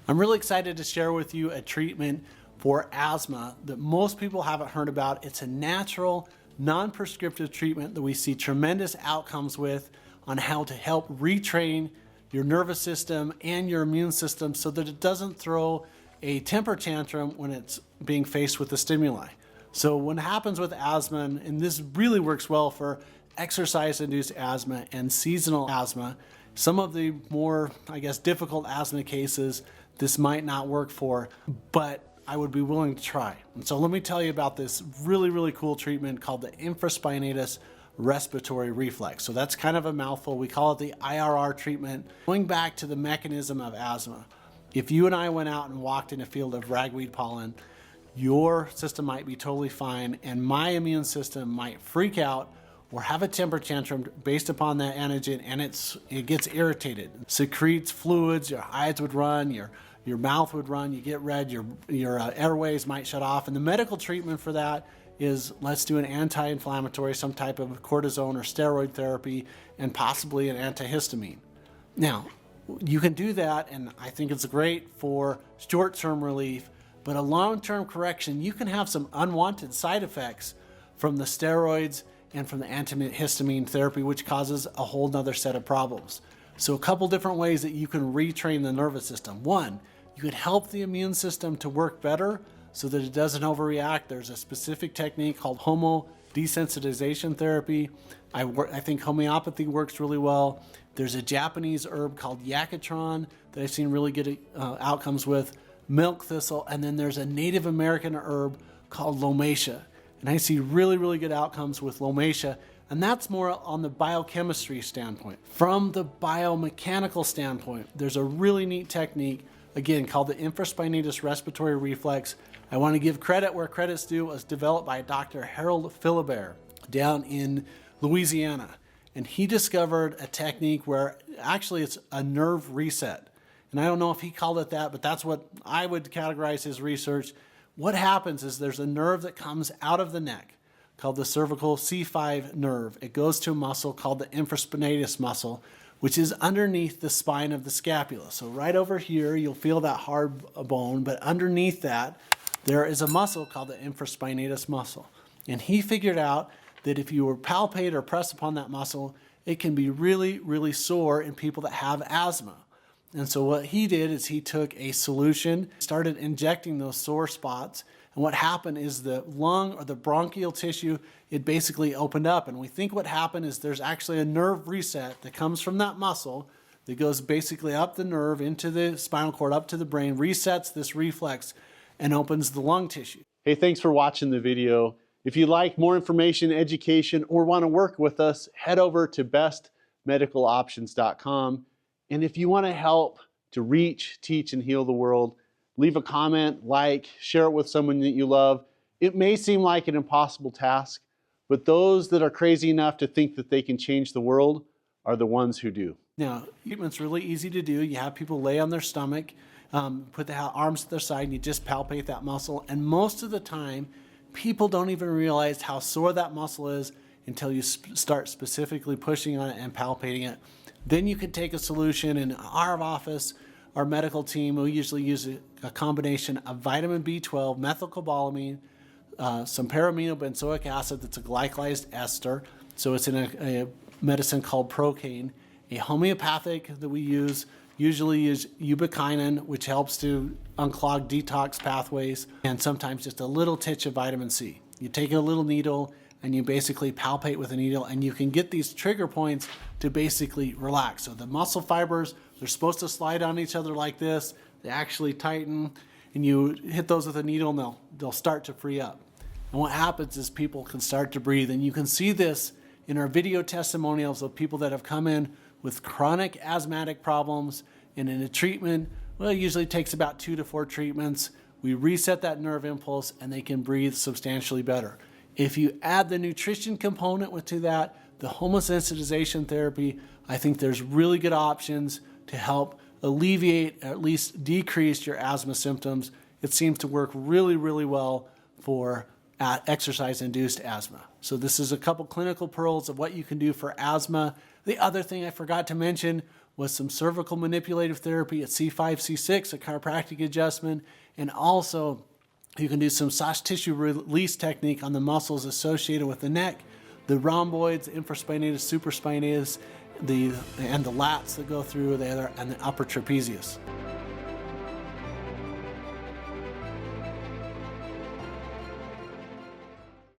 I'm really excited to share with you a treatment for asthma that most people haven't heard about. It's a natural, non-prescriptive treatment that we see tremendous outcomes with on how to help retrain your nervous system and your immune system so that it doesn't throw a temper tantrum when it's being faced with the stimuli. So what happens with asthma, and this really works well for exercise-induced asthma and seasonal asthma, some of the more, difficult asthma cases, this might not work for, but I would be willing to try. And so let me tell you about this really cool treatment called the infraspinatus respiratory reflex. So that's kind of a mouthful. We call it the IRR treatment. Going back to the mechanism of asthma, if you and I went out and walked in a field of ragweed pollen, your system might be totally fine and my immune system might freak out or have a temper tantrum based upon that antigen, and it gets irritated, secretes fluids, your eyes would run, your mouth would run, you get red, your airways might shut off. And the medical treatment for that is let's do an anti-inflammatory, some type of cortisone or steroid therapy, and possibly an antihistamine. Now, you can do that, and I think it's great for short-term relief, but a long-term correction, you can have some unwanted side effects from the steroids and from the antihistamine therapy, which causes a whole nother set of problems. So a couple different ways that you can retrain the nervous system. One, you can help the immune system to work better so that it doesn't overreact. There's a specific technique called desensitization therapy. I think homeopathy works really well. There's a Japanese herb called yakatron that I've seen really good outcomes with, milk thistle, and then there's a Native American herb called lomatia. And I see really good outcomes with lomatia, and that's more on the biochemistry standpoint. From the biomechanical standpoint, there's a really neat technique, again, called the infraspinatus respiratory reflex. I want to give credit where credit's due. It was developed by Dr. Harold Philibert down in Louisiana. And he discovered a technique where actually it's a nerve reset. And I don't know if he called it that, but that's what I would categorize his research. What happens is there's a nerve that comes out of the neck called the cervical C5 nerve. It goes to a muscle called the infraspinatus muscle, which is underneath the spine of the scapula. So right over here, you'll feel that hard bone, but underneath that, there is a muscle called the infraspinatus muscle. And he figured out that if you were palpate or press upon that muscle, it can be really sore in people that have asthma. And so what he did is he took a solution, started injecting those sore spots, and what happened is the lung or the bronchial tissue, it basically opened up. And we think what happened is there's actually a nerve reset that comes from that muscle that goes basically up the nerve into the spinal cord, up to the brain, resets this reflex, and opens the lung tissue. Hey, thanks for watching the video. If you'd like more information, education, or want to work with us, head over to bestmedicaloptions.com. And if you want to help to reach, teach, and heal the world, leave a comment, share it with someone that you love. It may seem like an impossible task, but those that are crazy enough to think that they can change the world are the ones who do. Now, treatment's really easy to do. You have people lay on their stomach, put the arms to their side, and you just palpate that muscle. And most of the time, people don't even realize how sore that muscle is until you start specifically pushing on it and palpating it. Then you can take a solution. In our office, our medical team, we usually use a combination of vitamin B12, methylcobalamin, some paraaminobenzoic acid that's a glycolized ester. So it's in a medicine called Procaine. A homeopathic that we usually use ubiquinone, which helps to unclog detox pathways, and sometimes just a little titch of vitamin C. You take a little needle and you basically palpate with a needle, and you can get these trigger points to basically relax. So the muscle fibers, they're supposed to slide on each other like this. They actually tighten, and you hit those with a needle and they'll start to free up. And what happens is people can start to breathe, and you can see this in our video testimonials of people that have come in with chronic asthmatic problems, and in a treatment, well, it usually takes about 2 to 4 treatments. We reset that nerve impulse and they can breathe substantially better. If you add the nutrition component to that, the homosensitization therapy, I think there's really good options to help alleviate, or at least decrease your asthma symptoms. It seems to work really well for exercise-induced asthma. So this is a couple clinical pearls of what you can do for asthma. The other thing I forgot to mention, with some cervical manipulative therapy at C5, C6, a chiropractic adjustment, and also you can do some soft tissue release technique on the muscles associated with the neck, the rhomboids, infraspinatus, supraspinatus, and the lats that go through there, and the upper trapezius.